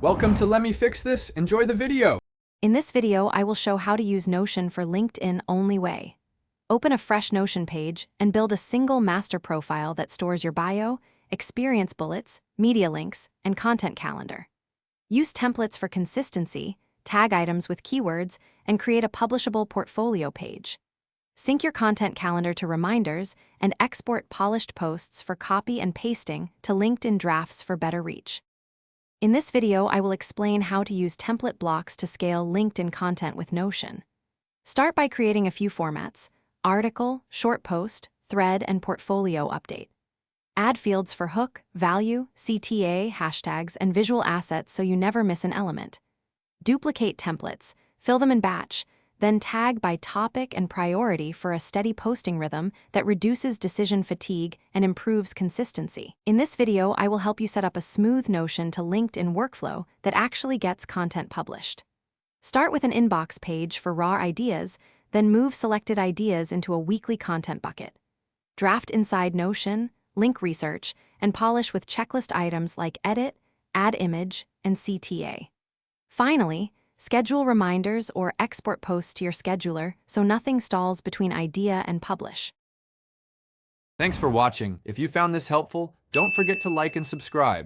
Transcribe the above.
Welcome to Let Me Fix This. Enjoy the video. In this video, I will show how to use Notion for LinkedIn only way. Open a fresh Notion page and build a single master profile that stores your bio, experience bullets, media links, and content calendar. Use templates for consistency, tag items with keywords, and create a publishable portfolio page. Sync your content calendar to reminders and export polished posts for copy and pasting to LinkedIn drafts for better reach. In this video, I will explain how to use template blocks to scale LinkedIn content with Notion. Start by creating a few formats: article, short post, thread, and portfolio update. Add fields for hook, value, CTA, hashtags, and visual assets so you never miss an element. Duplicate templates, fill them in batch, then tag by topic and priority for a steady posting rhythm that reduces decision fatigue and improves consistency. In this video, I will help you set up a smooth Notion to LinkedIn workflow that actually gets content published. Start with an inbox page for raw ideas, then move selected ideas into a weekly content bucket. Draft inside Notion, link research, and polish with checklist items like edit, add image, and CTA. Finally, schedule reminders or export posts to your scheduler so nothing stalls between idea and publish. Thanks for watching. If you found this helpful, don't forget to like and subscribe.